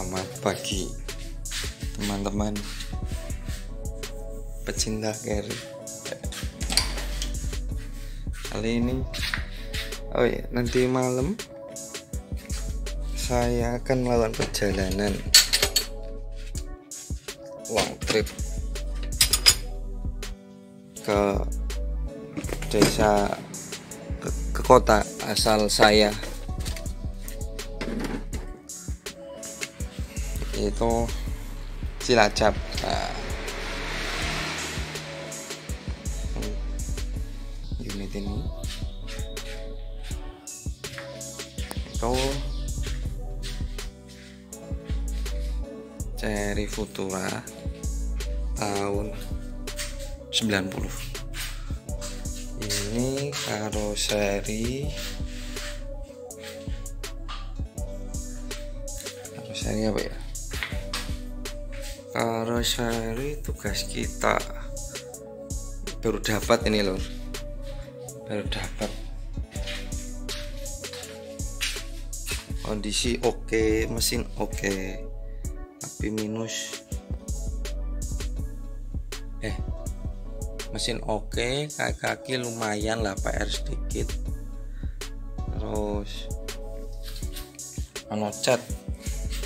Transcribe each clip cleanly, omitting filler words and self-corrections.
Selamat pagi teman-teman pecinta carry. Kali ini nanti malam saya akan melakukan perjalanan long trip ke desa, ke kota asal saya, yaitu Cilacap. Unit ini itu Cherry Futura tahun 90. Ini karoseri apa ya? Karoseri tugas kita baru dapat ini loh, baru dapat. Kondisi oke, mesin oke, tapi minus mesin oke, kaki lumayan lah, PR sedikit. Terus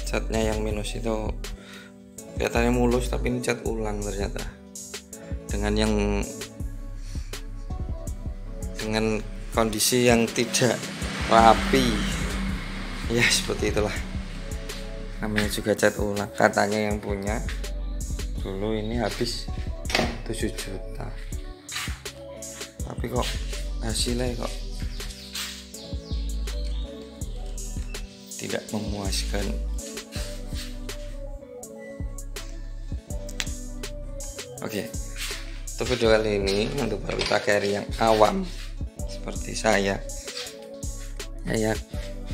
catnya yang minus itu kelihatannya mulus, tapi ini cat ulang ternyata, dengan kondisi yang tidak rapi ya, seperti itulah, namanya juga cat ulang. Katanya yang punya dulu ini habis 7 juta, tapi kok hasilnya kok tidak memuaskan. Oke, untuk video kali ini untuk pecinta carry yang awam seperti saya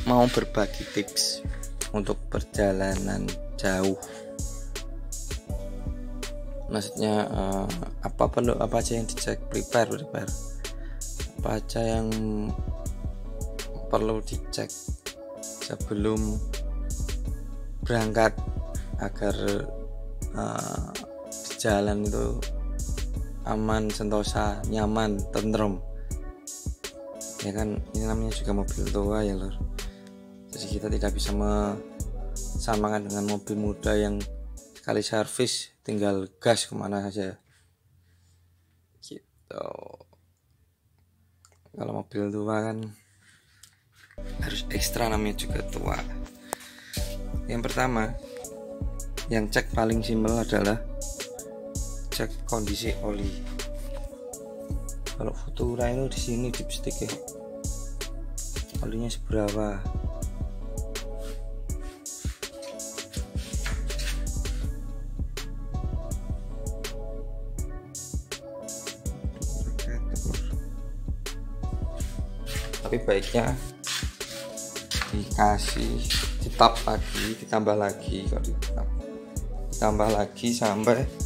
mau berbagi tips untuk perjalanan jauh. Maksudnya apa aja yang dicek, prepare apa aja yang perlu dicek sebelum berangkat agar di jalan itu aman, sentosa, nyaman, tentrem. Ya kan, ini namanya juga mobil tua ya lor, jadi kita tidak bisa samakan dengan mobil muda yang sekali servis tinggal gas kemana saja gitu. Kalau mobil tua kan harus ekstra, namanya juga tua. Yang pertama, yang cek paling simpel adalah cek kondisi oli. Kalau Futura itu di sini dipstick ya, olinya seberapa. Tapi baiknya ditambah lagi sampai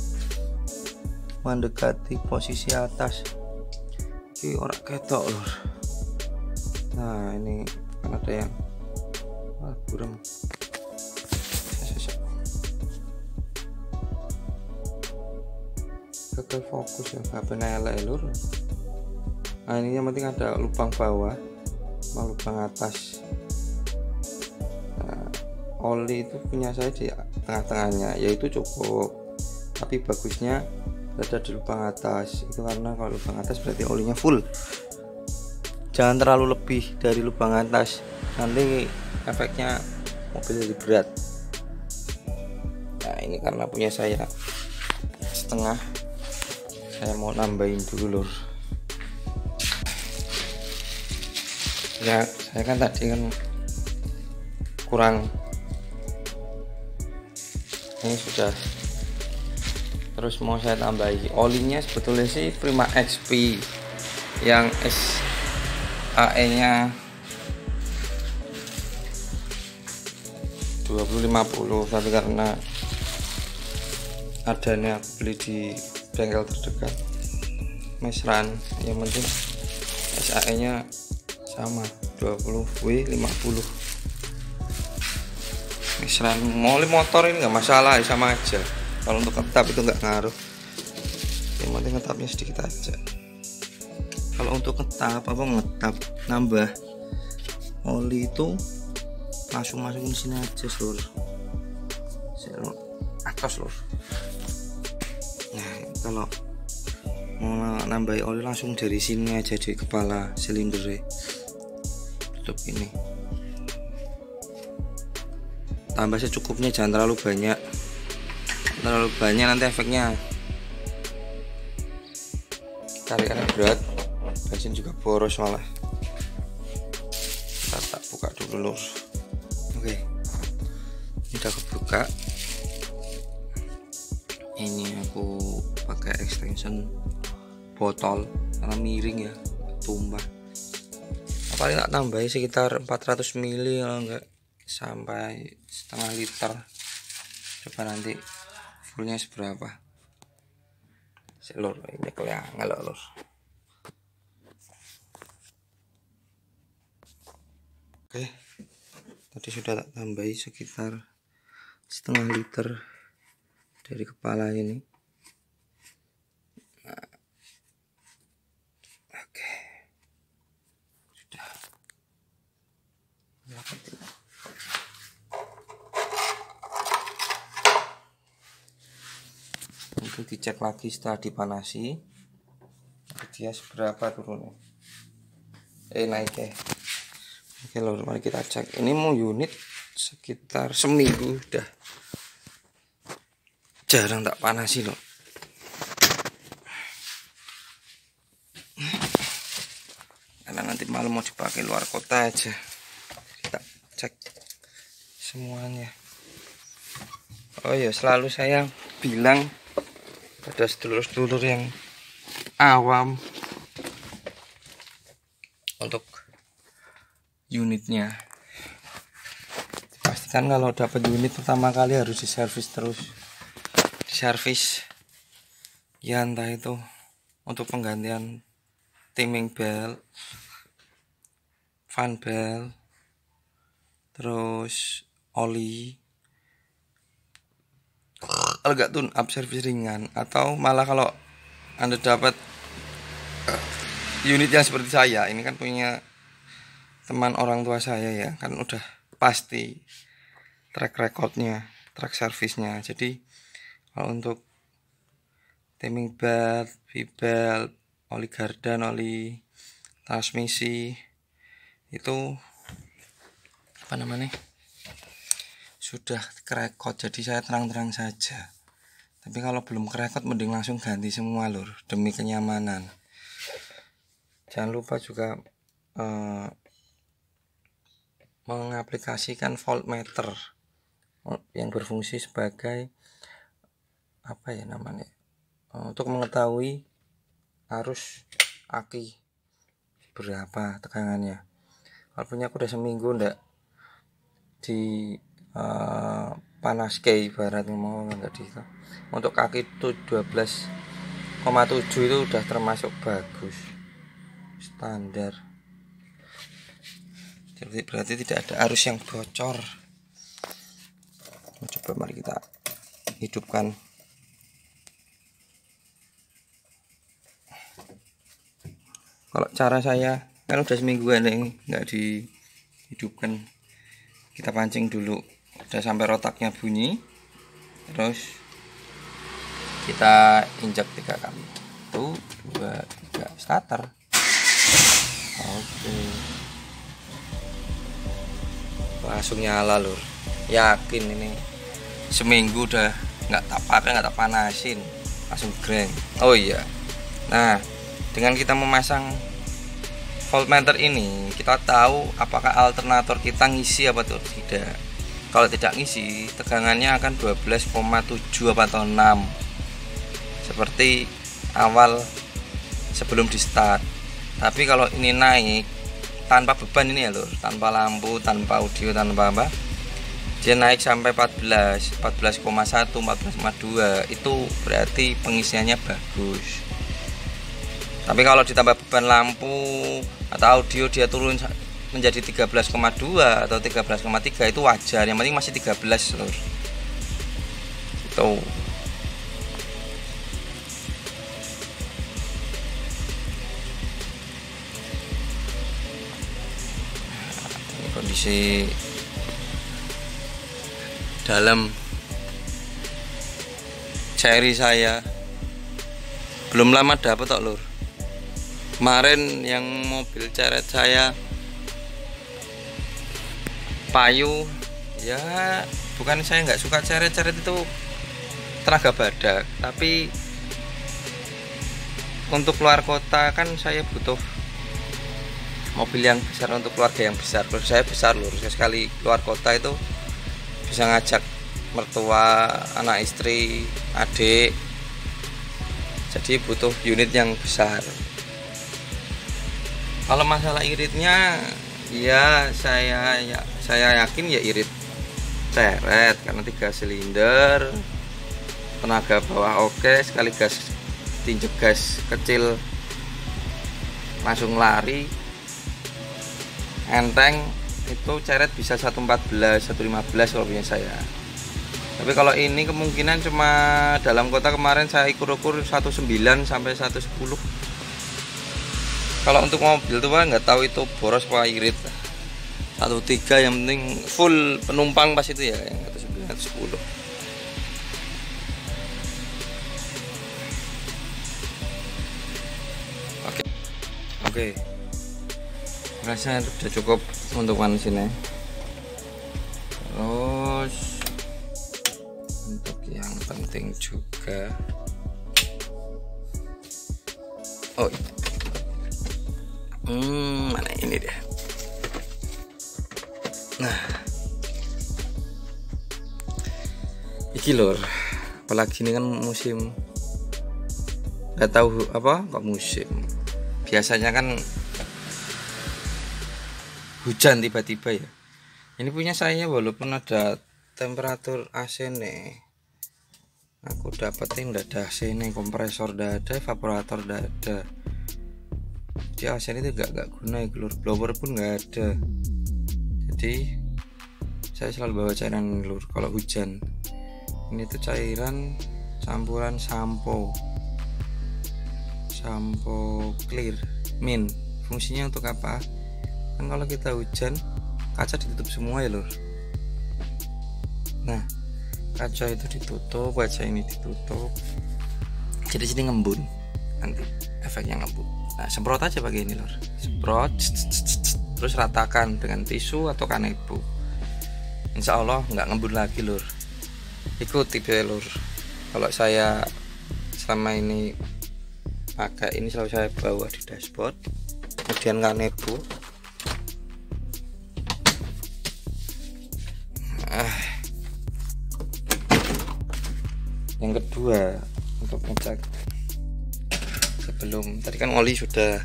mendekati posisi atas. Ini orang ketok lor. Nah ini kan ada yang burem. Gagal fokus ya, gak benar lur. Nah ini yang penting ada lubang bawah sama lubang atas. Nah, oli itu punya saya di tengah-tengahnya, yaitu cukup, tapi bagusnya berada di lubang atas. Itu karena kalau lubang atas berarti olinya full, jangan terlalu lebih dari lubang atas, nanti efeknya mobil jadi berat. Nah ini karena punya saya setengah, saya mau nambahin dulu lur. Ya saya kan tadi kan kurang, ini sudah, terus mau saya tambahi olinya. Sebetulnya sih Prima XP yang SAE nya 2050, tapi karena adanya aku beli di bengkel terdekat Mesran, yang penting SAE nya sama 20W50. Selain oli motor ini nggak masalah, sama aja. Kalau untuk ketap itu nggak ngaruh, yang penting ketapnya sedikit aja. Kalau untuk ketap nambah oli itu langsung masukin sini aja seluruh atas lur. Nah kalau mau nambahin oli langsung dari sini aja, di kepala silindernya tutup ini, tambah secukupnya, jangan terlalu banyak. Nanti efeknya tarikannya berat, bensin juga boros malah. Kita tak buka dulu lur. Oke, ini udah kebuka. Ini aku pakai extension botol karena miring ya, tumbah. Paling tak tambahin sekitar 400 ml, kalau enggak sampai setengah liter. Coba nanti fullnya seberapa. Lur, ini kelihatan lur. Oke, tadi sudah tak tambahi sekitar setengah liter dari kepala ini. Nah, oke, sudah. Itu dicek lagi setelah dipanasi, dia seberapa turunnya, naiknya. Oke lor, mari kita cek. Ini mau unit sekitar seminggu udah, jarang tak panasi loh. Karena nanti malam mau dipakai luar kota aja. Kita cek semuanya. Oh ya, selalu saya bilang pada sedulur-sedulur yang awam untuk unitnya, pastikan kalau dapat unit pertama kali harus diservis terus. Diservis ya, entah itu untuk penggantian timing belt, fan belt, terus oli, agak tune up servis ringan, atau malah kalau Anda dapat unit yang seperti saya ini, kan punya teman orang tua saya ya, kan udah pasti track recordnya, track servisnya. Jadi kalau untuk timing belt, V-belt, oli gardan, oli transmisi itu apa namanya, sudah kerekot, jadi saya terang-terang saja. Tapi kalau belum kerekot mending langsung ganti semua lur, demi kenyamanan. Jangan lupa juga mengaplikasikan voltmeter yang berfungsi sebagai apa ya namanya, untuk mengetahui arus aki berapa tegangannya. Kalau punya aku udah seminggu ndak di panas ke ibarat mau enggak di, untuk kaki itu 12,7 itu udah termasuk bagus, standar. Jadi berarti tidak ada arus yang bocor. Coba mari kita hidupkan. Kalau cara saya kan udah semingguan ini nggak dihidupkan. Kita pancing dulu, udah sampai rotaknya bunyi, terus kita injak 3 kali. 1, 2, 3, starter. Oke, langsung nyala lur. Yakin ini seminggu udah nggak tak pakai, nggak tak panasin, langsung greng. Oh iya, nah dengan kita memasang voltmeter ini, kita tahu apakah alternator kita ngisi apa tidak. Kalau tidak ngisi, tegangannya akan 12,7 atau 6 seperti awal sebelum di start. Tapi kalau ini naik tanpa beban ini ya lur, tanpa lampu, tanpa audio, tanpa apa, dia naik sampai 14,1, 14,2, itu berarti pengisiannya bagus. Tapi kalau ditambah beban lampu atau audio dia turun menjadi 13,2 atau 13,3 itu wajar, yang penting masih 13 lur. Gitu. Ini kondisi dalam cherry saya belum lama dapat tok lur. Kemarin yang mobil ceret saya payu, ya bukan saya nggak suka ceret itu tenaga badak, tapi untuk keluar kota kan saya butuh mobil yang besar untuk keluarga yang besar. Kalau saya besar lur, sekali keluar kota itu bisa ngajak mertua, anak istri, adik, jadi butuh unit yang besar. Kalau masalah iritnya, ya saya yakin ya irit ceret, karena 3 silinder, tenaga bawah oke, sekali gas tinjek gas kecil langsung lari, enteng, itu ceret bisa 114, 115 kalau punya saya. Tapi kalau ini kemungkinan cuma dalam kota kemarin saya ukur 19 sampai 110. Kalau untuk mobil tuh nggak tahu itu boros apa irit. 13 yang penting full penumpang pas itu ya, yang 110. Oke. Rasanya sudah cukup untuk sini. Terus untuk yang penting juga, oh mana ini dia. Nah, iki lur, apalagi ini kan musim, nggak tahu apa kok musim. Biasanya kan hujan tiba-tiba ya. Ini punya saya walaupun ada temperatur AC nih, aku dapetin udah ada AC nih, kompresor udah ada, evaporator udah ada. Jadi AC ini tuh gak guna ya lur, blower pun nggak ada. Jadi saya selalu bawa cairan lur kalau hujan. Ini tuh cairan campuran sampo clear min. Fungsinya untuk apa? Kan kalau kita hujan kaca ditutup semua ya lur. Nah, kaca itu ditutup, kaca ini ditutup, jadi sini ngembun, nanti efeknya ngembun. Nah, semprot aja pakai ini lur, semprot, terus ratakan dengan tisu atau kanebo. Insya Allah nggak ngembun lagi lur. Ikuti deh lur. Kalau saya selama ini pakai ini, selalu saya bawa di dashboard, kemudian kanebo. Yang kedua untuk ngecek sebelum, tadi kan oli sudah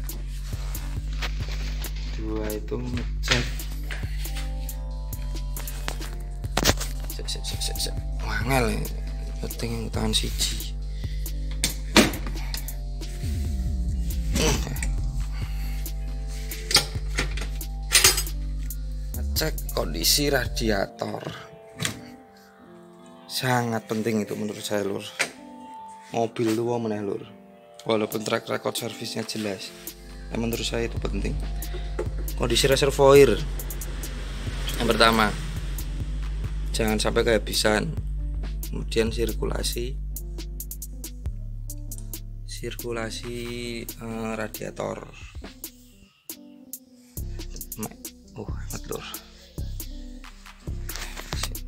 dua, itu ngecek wangel nih, penting yang tahan siji. Ngecek kondisi radiator, sangat penting itu menurut saya lur. Mobil tua meneh lur, walaupun track record servisnya jelas, menurut saya itu penting. Kondisi reservoir yang pertama, jangan sampai kehabisan. Kemudian sirkulasi radiator. Hemat lur,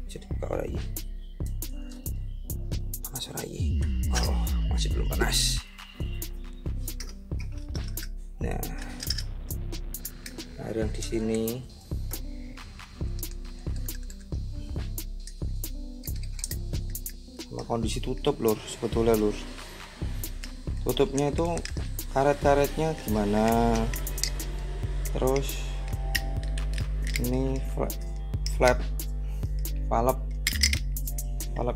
jadi buka lagi. Panas lagi. Oh, masih belum panas. Nah, air yang di sini sama kondisi tutup lur, sebetulnya lur. Tutupnya itu karet-karetnya gimana? Terus ini flap valve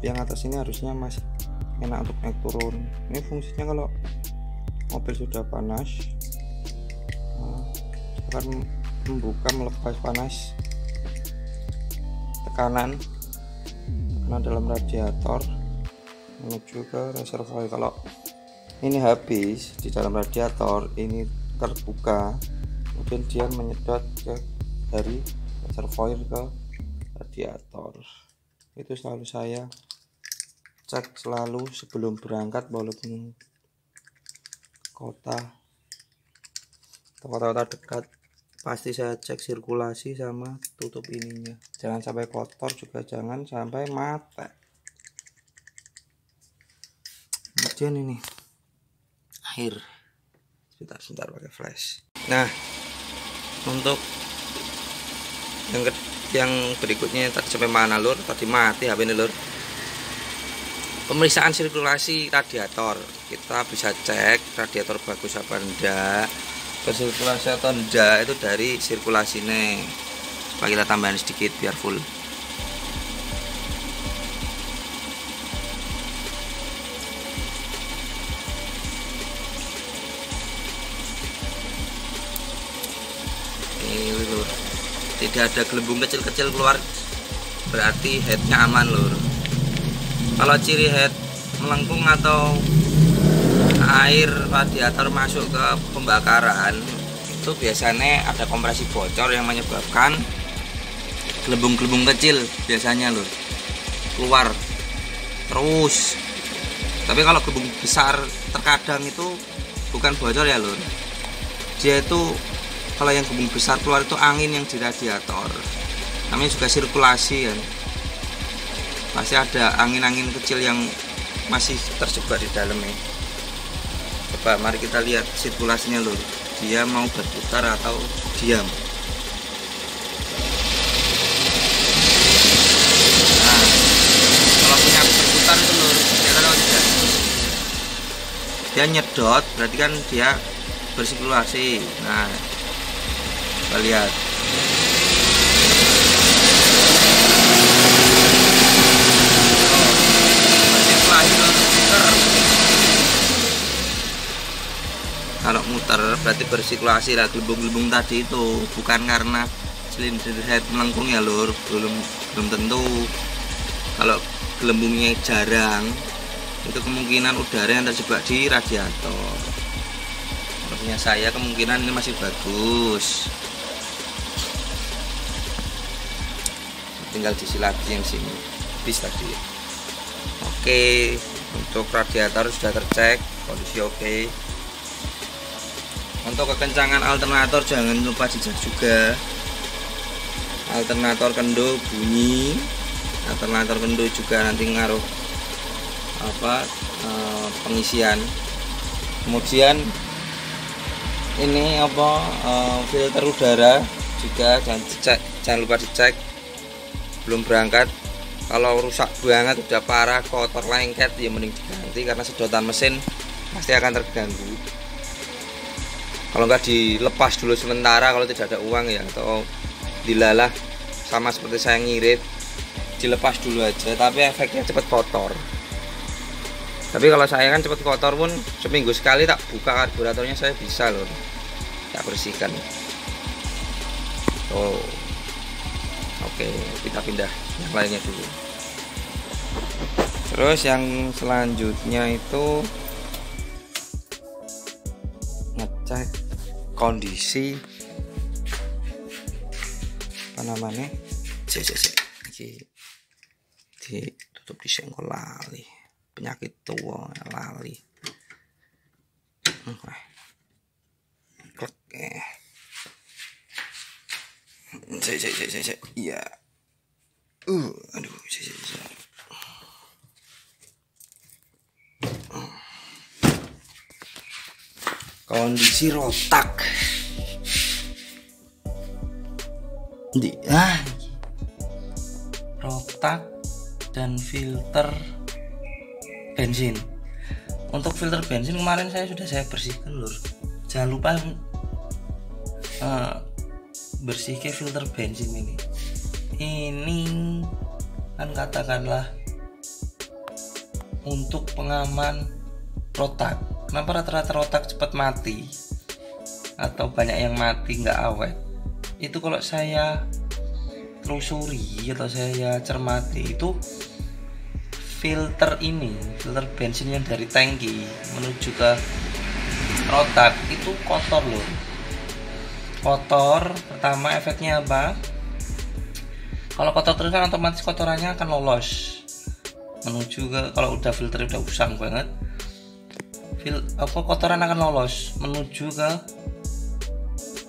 yang atas ini harusnya masih enak untuk naik turun. Ini fungsinya kalau mobil sudah panas, akan membuka melepas panas tekanan dalam radiator menuju ke reservoir. Kalau ini habis di dalam radiator, ini terbuka, kemudian dia menyedot dari reservoir ke radiator. Itu selalu saya cek selalu sebelum berangkat, walaupun kota dekat, pasti saya cek sirkulasi sama tutup ininya. Jangan sampai kotor, juga jangan sampai mati. Kemudian ini air, sebentar pakai flash. Nah, untuk yang berikutnya tadi sampai mana lur? Tadi mati HP ini lur. Pemeriksaan sirkulasi radiator, kita bisa cek radiator bagus apa enggak, bersirkulasi atau enggak itu dari sirkulasinya. Coba kita tambahin sedikit biar full. Ini lur, tidak ada gelembung kecil-kecil keluar, berarti headnya aman lur. Kalau ciri head melengkung atau air radiator masuk ke pembakaran, itu biasanya ada kompresi bocor yang menyebabkan gelembung-gelembung kecil biasanya lur keluar terus. Tapi kalau gelembung besar terkadang itu bukan bocor ya lur, dia itu kalau yang gelembung besar keluar itu angin yang di radiator, namanya juga sirkulasi kan. Pasti ada angin-angin kecil yang masih terjebak di dalamnya. Coba mari kita lihat sirkulasinya lur, dia mau berputar atau diam. Nah, kalau punya berputar itu lur, kalau tidak, dia nyedot, berarti kan dia bersirkulasi. Nah, kita lihat. Kalau muter berarti bersirkulasi lah. Gelembung-gelembung tadi itu bukan karena silinder head melengkung ya lur, belum tentu. Kalau gelembungnya jarang, itu kemungkinan udara yang terjebak di radiator. Menurutnya saya kemungkinan ini masih bagus. Tinggal diisi lagi yang sini, habis tadi. Oke, untuk radiator sudah tercek, kondisi oke. Untuk kekencangan alternator jangan lupa dicek juga. Alternator kendo bunyi, alternator kendo juga nanti ngaruh pengisian. Kemudian ini filter udara juga jangan lupa dicek belum berangkat. Kalau rusak banget, udah parah, kotor, lengket, ya mending diganti, karena sedotan mesin pasti akan terganggu. Kalau nggak dilepas dulu sementara, kalau tidak ada uang ya, atau dilalah sama seperti saya ngirit, dilepas dulu aja, tapi efeknya cepat kotor. Tapi kalau saya kan cepat kotor pun seminggu sekali tak buka karburatornya, saya bisa loh, tak bersihkan. Oke, kita pindah yang lainnya dulu. Terus yang selanjutnya itu ngecek kondisi ditutup di senggol lali, penyakit tua lali. Oke. Iya. Aduh, kondisi rotak. Rotak dan filter bensin. Untuk filter bensin kemarin saya bersihkan lur. Jangan lupa bersihkan filter bensin ini. Ini kan katakanlah untuk pengaman rotak. Kenapa rata-rata rotak cepat mati atau banyak yang mati nggak awet? itu kalau saya telusuri atau saya cermati, itu filter bensin yang dari tangki menuju ke rotak itu kotor loh. Kotor, pertama efeknya apa? Kalau kotor terus kan otomatis kotorannya akan lolos menuju ke, kalau udah filter udah usang banget, kotoran akan lolos menuju ke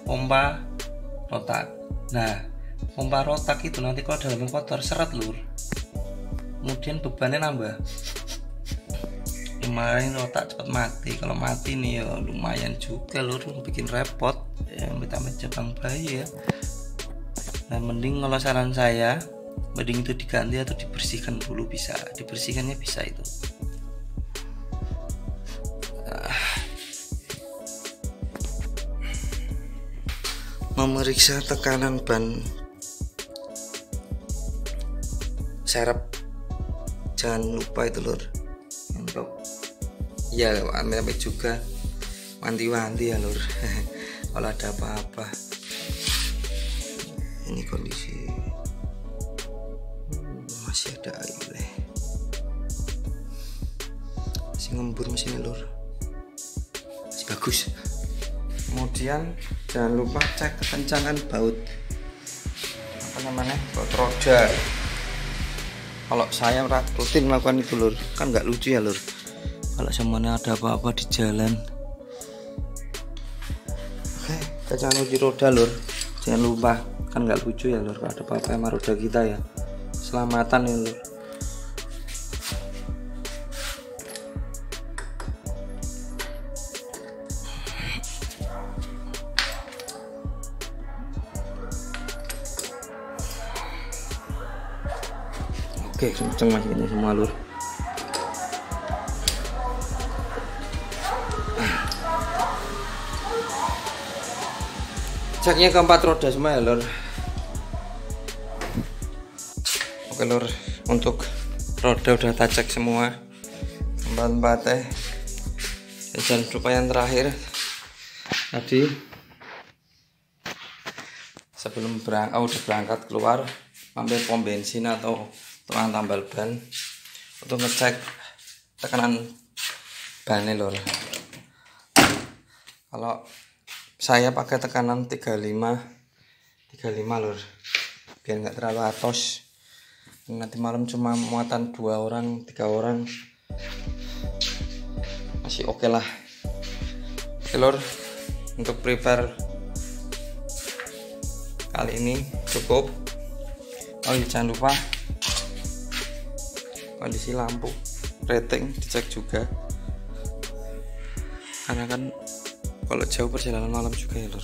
pompa rotak. Nah, pompa rotak itu nanti kalau dalamnya kotor, seret lur, kemudian bebannya nambah. Kemarin rotak cepat mati. Kalau mati nih ya lumayan juga lur, bikin repot ya, amit-amit jabang bayi ya. Nah, mending kalau saran saya, mending itu diganti atau dibersihkan dulu. Bisa dibersihkannya, bisa itu. Memeriksa tekanan ban serep, jangan lupa itu lur, untuk ya amit-amit juga wanti-wanti ya lur. Kalau ada apa-apa. Ini kondisi masih ada air, masih ngembur mesinnya lur, masih bagus. Kemudian jangan lupa cek kekencangan baut baut roda. Kalau saya rutin melakukan itu lur, kan nggak lucu ya lur kalau semuanya ada apa-apa di jalan. Oke, kita jangan uji roda lur, jangan lupa, kan nggak lucu ya lur kalau ada apa-apa sama roda kita ya. Selamatan ya lur. Oke, kenceng mas ini semua lur. Ceknya keempat roda semua ya lur. Oke lur, untuk roda udah tak cek semua, empat-empatnya. Dan lupa yang terakhir tadi sebelum udah berangkat keluar, mampir pom bensin atau tukang tambal ban untuk ngecek tekanan bannya lur. Kalau saya pakai tekanan 35 lur, biar nggak terlalu atos. Nanti malam cuma muatan 2 orang 3 orang masih oke lah. Oke lur, untuk prepare kali ini cukup. Oh iya, jangan lupa kondisi lampu rating dicek juga, karena kan kalau jauh perjalanan malam juga ya lur.